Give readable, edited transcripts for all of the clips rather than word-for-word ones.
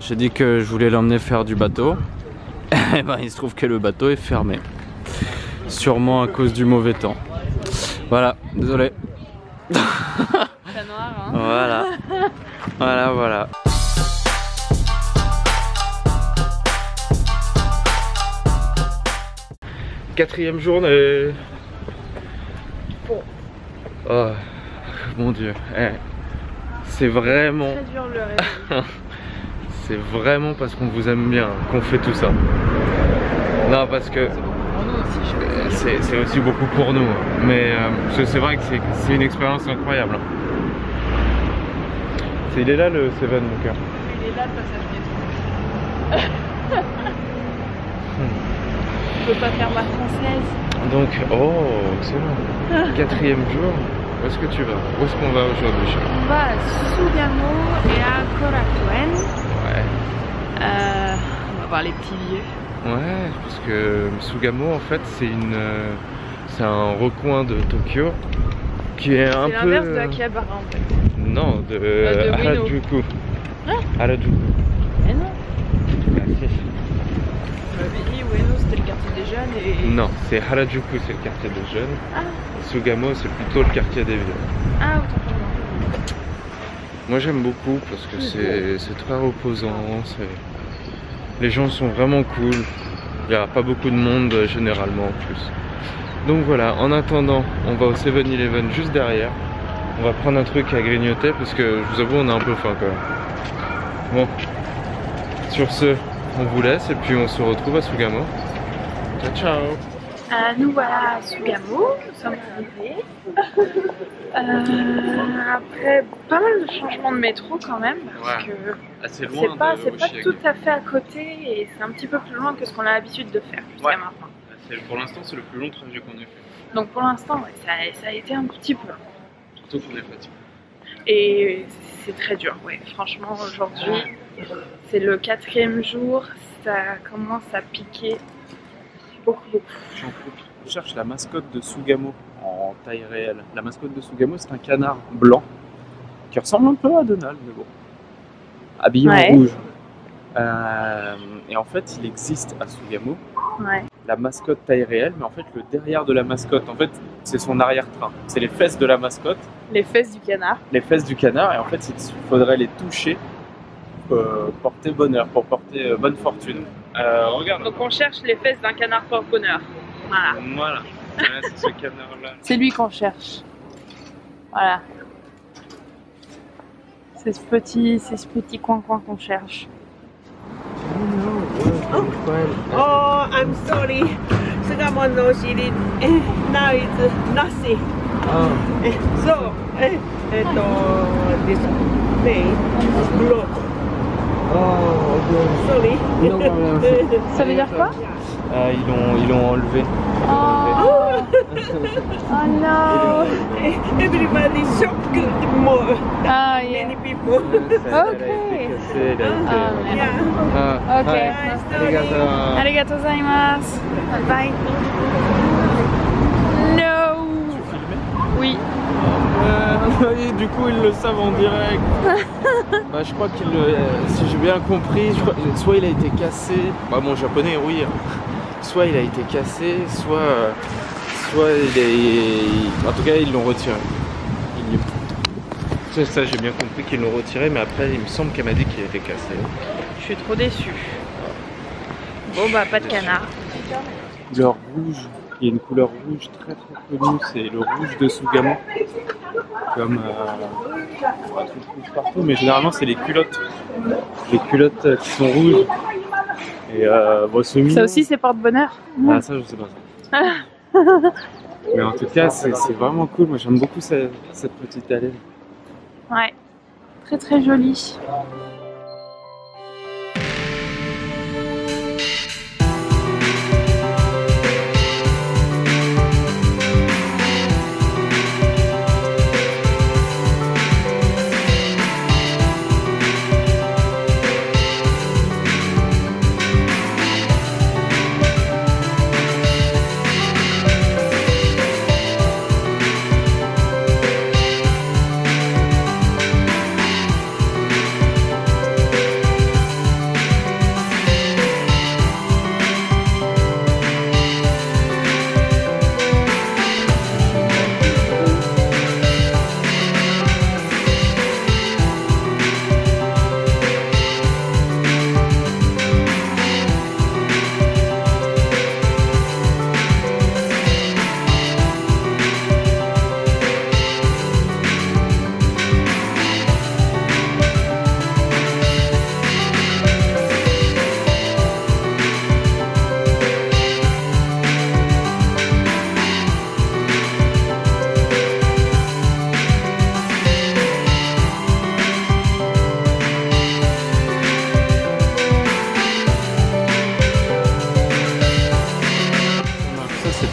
J'ai dit que je voulais l'emmener faire du bateau. Et ben il se trouve que le bateau est fermé. Sûrement à cause du mauvais temps. Voilà, désolé. Chat noir, hein. Voilà. Voilà. Quatrième journée. Oh mon dieu. C'est vraiment. Très dur le réveil. C'est vraiment parce qu'on vous aime bien qu'on fait tout ça. Non, parce que c'est aussi beaucoup pour nous. Mais c'est vrai que c'est une expérience incroyable. Il est là le Seven, mon cœur. Il est là le passage métro. Je peux pas faire ma française. Donc, oh, excellent. Quatrième jour. Où est-ce que tu vas? Où est-ce qu'on va aujourd'hui? On va à Sugamo et à Korakuen. Ouais. On va voir les petits vieux. Ouais, parce que Sugamo en fait c'est un recoin de Tokyo qui est un peu... C'est l'inverse de Akihabara en fait. Non, de Harajuku. Hein? Harajuku. Mais non. Ah, si. Tu m'avais dit Ueno c'était le quartier des jeunes et... Non, c'est Harajuku, c'est le quartier des jeunes. Ah, Sugamo, c'est plutôt le quartier des vieux. ah autant pour moi. Moi j'aime beaucoup parce que c'est très reposant. Les gens sont vraiment cool. Il n'y a pas beaucoup de monde généralement en plus. Donc voilà, en attendant, on va au 7-Eleven juste derrière. On va prendre un truc à grignoter parce que je vous avoue, on a un peu faim quand même. Bon, sur ce, on vous laisse et puis on se retrouve à Sugamo. Ciao, ciao! Nous voilà à Sugamo, nous sommes arrivés. Après pas mal de changements de métro quand même, parce que assez c'est pas tout à fait à côté et c'est un petit peu plus loin que ce qu'on a l'habitude de faire jusqu'à maintenant. Pour l'instant, c'est le plus long trajet qu'on ait fait. Donc pour l'instant, ouais, ça a été un petit peu. Surtout qu'on est fatigué. Et c'est très dur, ouais. Franchement, aujourd'hui, c'est le 4e jour, ça commence à piquer beaucoup. On cherche la mascotte de Sugamo en taille réelle. La mascotte de Sugamo, c'est un canard blanc qui ressemble un peu à Donald, mais bon, habillé en rouge. Et en fait, il existe à Sugamo la mascotte taille réelle, mais en fait, le derrière de la mascotte, en fait, c'est son arrière-train. C'est les fesses de la mascotte. Les fesses du canard. Les fesses du canard, et en fait, il faudrait les toucher pour porter bonheur, pour porter bonne fortune. Regarde. Donc on cherche les fesses d'un canard porte-bonheur. Voilà. C'est ce canard-là. C'est lui qu'on cherche. Voilà. C'est ce petit coin qu'on cherche. Oh, I'm sorry. Sugamo no shiri. Now it's nothing. So, this place is blocked. Sorry. Ça veut dire quoi? Ils l'ont enlevé. Oh no. Everybody shocked more. Ah yeah. Many people. Okay. Ok. Arigatou gozaimasu. Bye. No. Oui. Et du coup, ils le savent en direct. Bah, je crois qu'il, si j'ai bien compris, soit il a été cassé. Bah, mon japonais, oui. Soit il a été cassé, soit il est. En tout cas, ils l'ont retiré. Ça, j'ai bien compris qu'ils l'ont retiré, mais après, il me semble qu'elle m'a dit qu'il était cassé. Je suis trop déçue. Bon bah pas de canard. Couleur rouge. Il y a une couleur rouge très connue, c'est le rouge de Sugamo. Comme on va trouver rouge partout, mais généralement c'est les culottes. Les culottes qui sont rouges. Et bon, ça aussi c'est porte-bonheur. Ah ça je sais pas ça. Mais en tout cas c'est vraiment cool, moi j'aime beaucoup cette petite allée. Ouais, très jolie.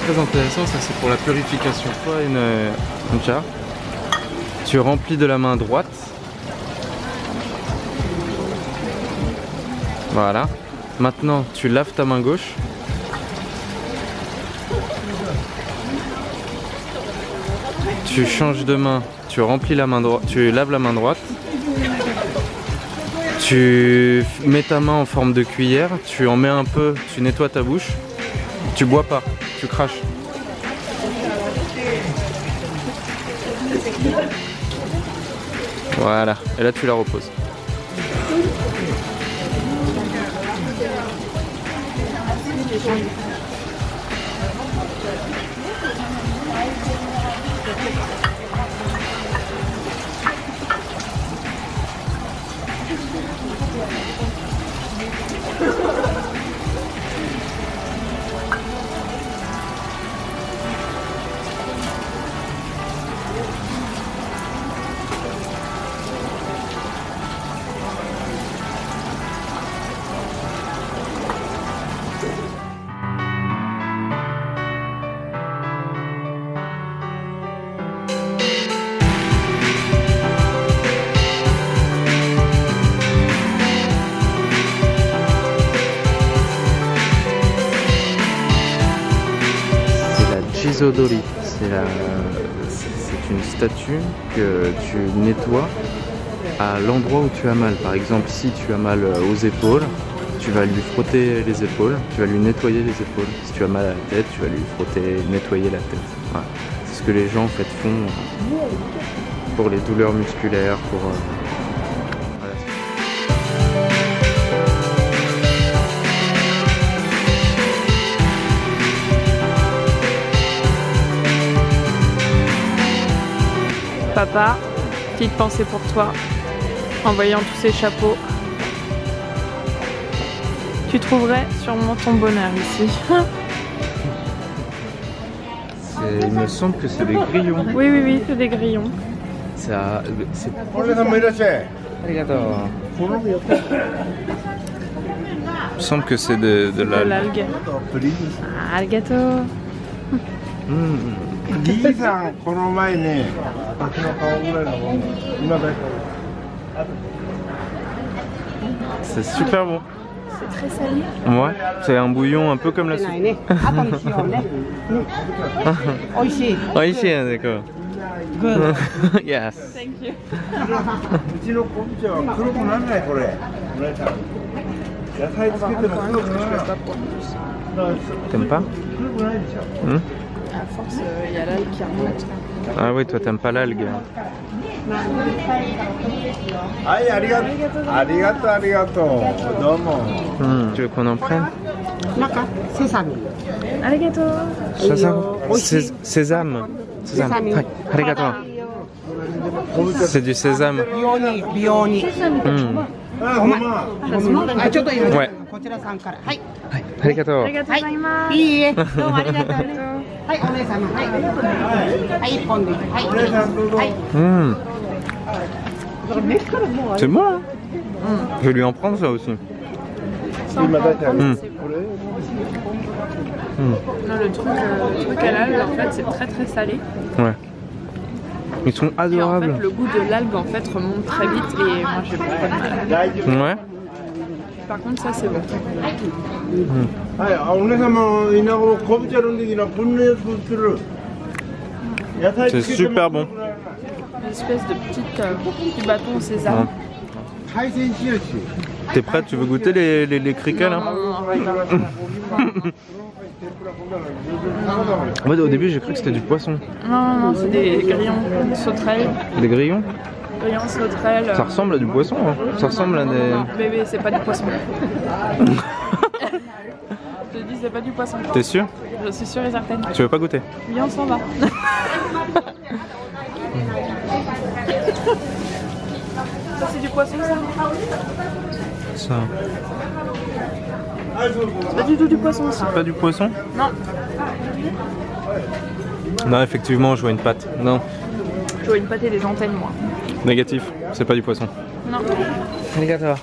très intéressant, ça c'est pour la purification. Toi, une jarre, tu remplis de la main droite. Voilà. Maintenant, tu laves ta main gauche. Tu changes de main, tu remplis la main droite, tu laves la main droite. Tu mets ta main en forme de cuillère, tu en mets un peu, tu nettoies ta bouche. Tu bois pas, tu craches. Voilà, et là tu la reposes. Gisodori, c'est une statue que tu nettoies à l'endroit où tu as mal. Par exemple, si tu as mal aux épaules, tu vas lui frotter les épaules, tu vas lui nettoyer les épaules. Si tu as mal à la tête, tu vas lui frotter, nettoyer la tête. Voilà. C'est ce que les gens en fait font pour les douleurs musculaires, pour voilà. Papa, petite pensée pour toi, en voyant tous ces chapeaux. Tu trouverais sûrement ton bonheur ici. Il me semble que c'est des grillons. Oui, oui, oui, c'est des grillons. Ça, c'est... Il me semble que c'est de l'algue. Ah, le gâteau. C'est super bon. C'est très salé. Ouais, c'est un bouillon un peu comme la soupe. Oishii, d'accord. Good. Yes. Thank you. T'aimes pas? À force, il y a l'algue qui remonte. Ah oui, toi t'aimes pas l'algue. Tu veux qu'on en prenne? Arigato. Sésame. Arigato. C'est du sésame. Ouais. Arigato. Arigato gozaimasu. C'est bon, hein? Je vais lui en prendre ça aussi. Non, le truc à l'algue, en fait, c'est très très salé. Ouais. Ils sont Et en adorables. fait, le goût de l'algue, en fait, remonte très vite et moi, j'ai pas de mal. Ouais. Par contre, ça, c'est bon. C'est super bon. Une espèce de petit bâton au sésame. T'es prête? Tu veux goûter les criquets là? En fait, au début j'ai cru que c'était du poisson. Non, c'est des grillons sauterelles. Des grillons? Grillons sauterelles. Ça ressemble à du poisson, hein. Ça ressemble à des... Non, bébé, c'est pas du poisson. Je te dis, c'est pas du poisson. T'es sûr? Je suis sûre et certaine. Tu veux pas goûter? Viens, on s'en va. Ça, c'est du poisson, ça? Ça. C'est pas du tout du poisson, ça. Pas du poisson? Non. Non, effectivement, je vois une patte. Non. Je vois une pâte et des antennes, moi. Négatif, c'est pas du poisson. Non. Arigato.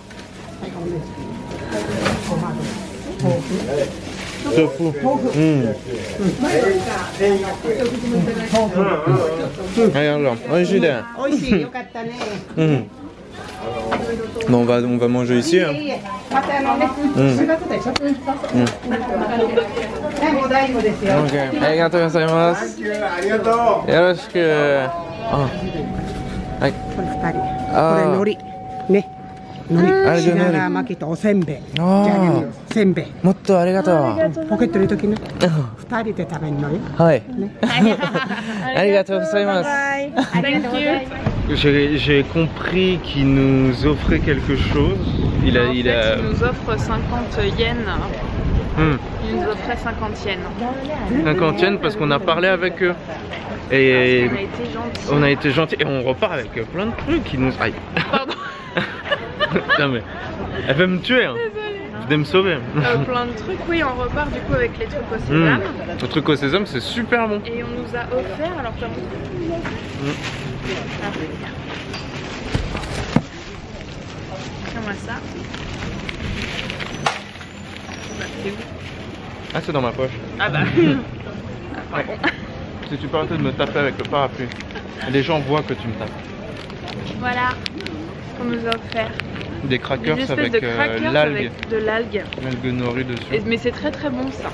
Tofu. Regarde là. Bon, on va manger ici. Hein. Ok. Arigatou gozaimasu. Yoroshiku. Hai. これ海苔ね。海苔、シナラ巻きとおせんべい。じゃあね、せんべい。もっとありがとう。ポケット入れときね。二人で食べるのよ。はい。ありがとうございます。J'ai compris qu'il nous offrait quelque chose. Il nous offre 50 yens. Il nous offrait 50 yens. 50 yens parce qu'on a parlé avec eux. Et on a été gentils. On a été gentils et on repart avec plein de trucs qui nous... Aïe. Pardon. Non mais, elle va me tuer. Hein. Venez me sauver. Plein de trucs, oui, on repart du coup avec les trucs au sésame. Le truc au sésame, c'est super bon. Et on nous a offert, alors t'as montré Tiens-moi ça. Bah, c'est où? Ah, c'est dans ma poche. Ah bah. Ah, bon. Si tu peux arrêter de me taper avec le parapluie. Les gens voient que tu me tapes. Voilà ce qu'on nous a offert. Des crackers avec l'algue. Avec de l'algue. L'algue nori dessus. Mais c'est très très bon ça.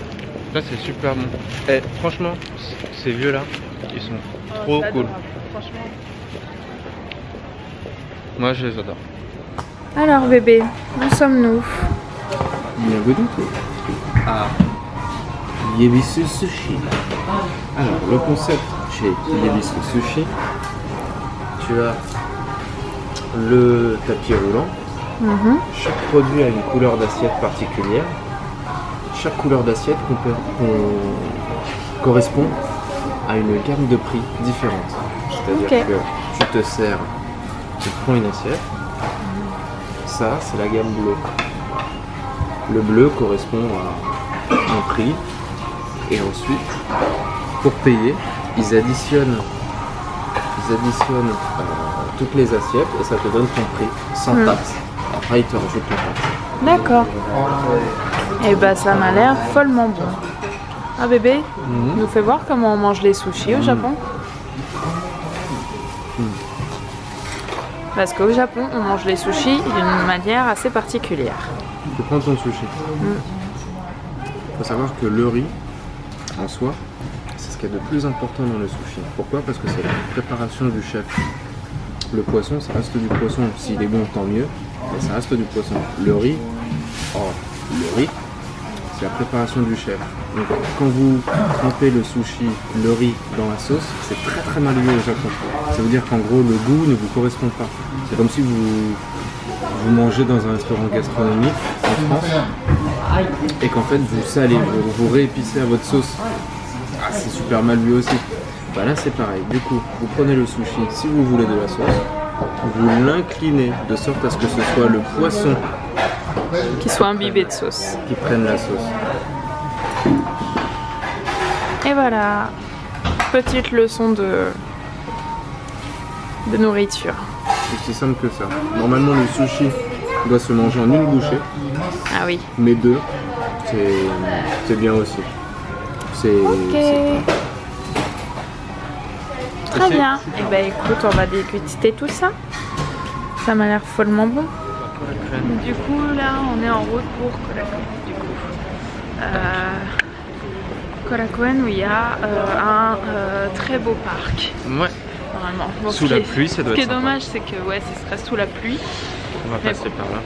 Là c'est super bon. Et franchement, ces vieux là, ils sont trop cool. Franchement. Moi je les adore. Alors bébé, où sommes-nous? Bienvenue à Yebisu Sushi. Alors le concept chez Yebisu Sushi, tu as le tapis roulant. Chaque produit a une couleur d'assiette particulière. Chaque couleur d'assiette correspond à une gamme de prix différente. C'est-à-dire que tu te sers, tu prends une assiette. Ça, c'est la gamme bleue. Le bleu correspond à un prix. Et ensuite, pour payer, ils additionnent toutes les assiettes et ça te donne ton prix sans taxe. Après, ils te rajoutent ton taxe. D'accord. Et bah ça m'a l'air follement bon. Ah bébé, nous fais voir comment on mange les sushis au Japon. Parce qu'au Japon, on mange les sushis d'une manière assez particulière. Tu prends ton sushi. Il faut savoir que le riz, en soi, c'est ce qu'il y a de plus important dans le sushi. Pourquoi? Parce que c'est la préparation du chef. Le poisson, ça reste du poisson. S'il est bon, tant mieux. Mais ça reste du poisson. Le riz, c'est la préparation du chef. Donc, quand vous trempez le sushi, le riz dans la sauce, c'est très très mal vu au Japon. Ça veut dire qu'en gros, le goût ne vous correspond pas. C'est comme si vous mangez dans un restaurant gastronomique en France et qu'en fait vous salez, vous réépicez à votre sauce. Ah, c'est super mal vu aussi. Bah là c'est pareil. Du coup, vous prenez le sushi, si vous voulez de la sauce, vous l'inclinez de sorte à ce que ce soit le poisson qui soit imbibé de sauce. Qui prenne la sauce. Et voilà, petite leçon de nourriture. C'est aussi simple que ça. Normalement le sushi doit se manger en une bouchée. Ah oui. Mais deux, c'est bien aussi. Ok. Très bien. Et ben écoute, on va déguster tout ça. Ça m'a l'air follement bon. Du coup là on est en route pour Korakuen où il y a un très beau parc. Ouais. Normalement. Bon, sous la pluie, ça doit être. Ce qui est dommage, c'est que ouais, ce serait sous la pluie. On va passer par là.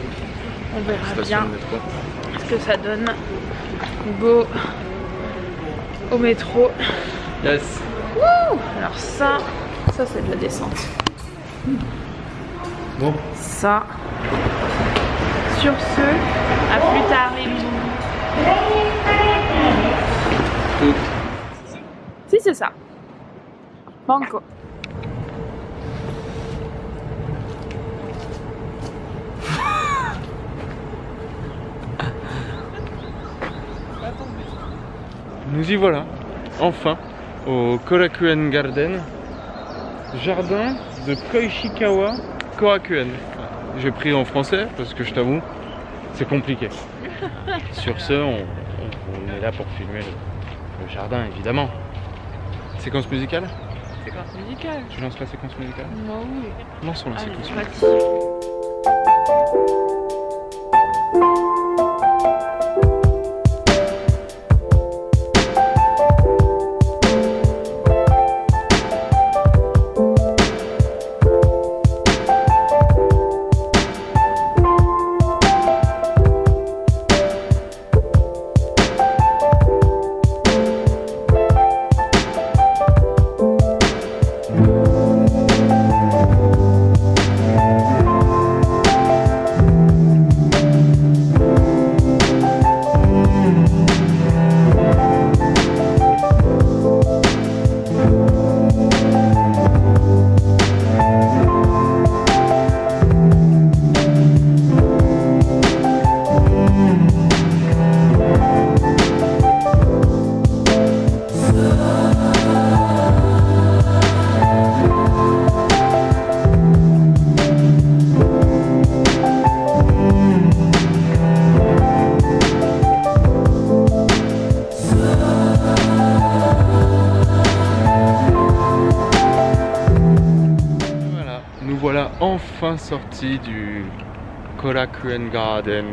On verra bien ce que ça donne. Go au métro. Yes. Wouh! Alors ça c'est de la descente. Bon. Ça. Sur ce, à plus tard les bisous. Si c'est ça. Banco. Nous y voilà, enfin, au Korakuen Garden, jardin de Koishikawa Korakuen. J'ai pris en français parce que je t'avoue, c'est compliqué. Sur ce, on on est là pour filmer le jardin, évidemment. Séquence musicale? Séquence musicale. Tu lances la séquence musicale? Moi oui. Lançons la Allez, séquence c'est musicale. parti. Voilà, enfin sorti du Korakuen Garden.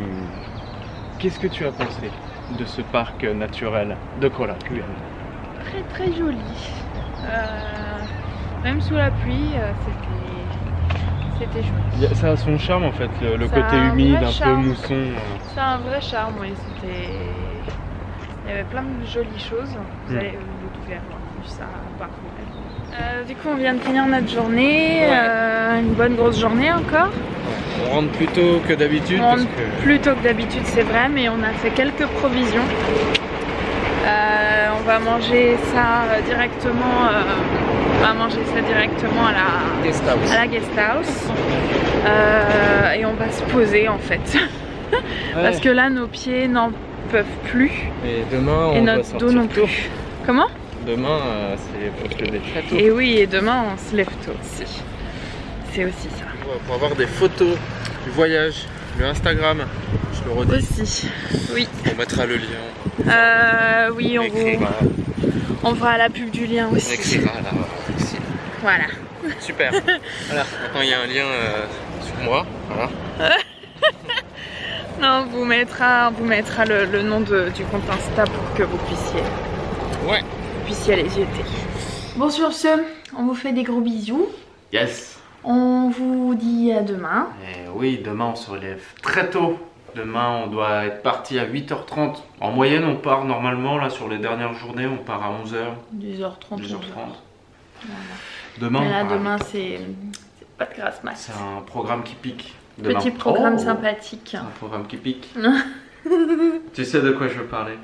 Qu'est-ce que tu as pensé de ce parc naturel de Korakuen? Très très joli. Même sous la pluie, c'était joli. Ça a son charme en fait, le Ça a côté un humide, vrai un charme. peu mousson. Ça a un vrai charme, oui. Il y avait plein de jolies choses. Vous devez avoir vu ça par vous-même. Du coup, on vient de finir notre journée. Une bonne grosse journée encore. On rentre plus tôt que d'habitude. On rentre plus tôt que d'habitude, c'est vrai, mais on a fait quelques provisions. On va manger ça directement. À la guest house. Et on va se poser en fait. Parce que là, nos pieds n'en peuvent plus. Et demain, on et va notre dos non sortir tôt. plus. Comment? Demain, faut se lever très tôt. Et oui, et demain, on se lève tôt aussi. C'est aussi ça. Pour avoir des photos du voyage, le Instagram, je le redis. Aussi, oui. On mettra le lien. Oui, on fera la pub du lien On aussi. écrira là aussi. Voilà. Super. Voilà, maintenant il y a un lien sur moi. Voilà. Non, on vous mettra le nom du compte Insta pour que vous puissiez aller jeter. Bon, sur ce, on vous fait des gros bisous. Yes. On vous dit à demain. Et oui, demain on se relève très tôt. Demain on doit être parti à 8h30. En moyenne on part normalement, là sur les dernières journées, on part à 11h. 10h30. 10h30. Voilà. Demain, Mais là, demain, c'est pas de grasse mat. c'est un programme qui pique. Demain. Petit programme sympathique. Un programme qui pique. Tu sais de quoi je veux parler?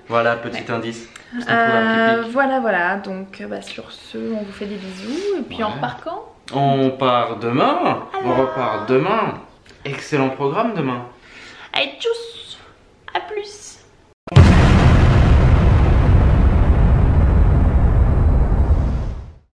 Voilà, petit indice. C'est un programme qui pique. Voilà. Donc, sur ce, on vous fait des bisous. Et puis, on repart quand? On part demain. On repart demain. Excellent programme demain. Allez, tchuss!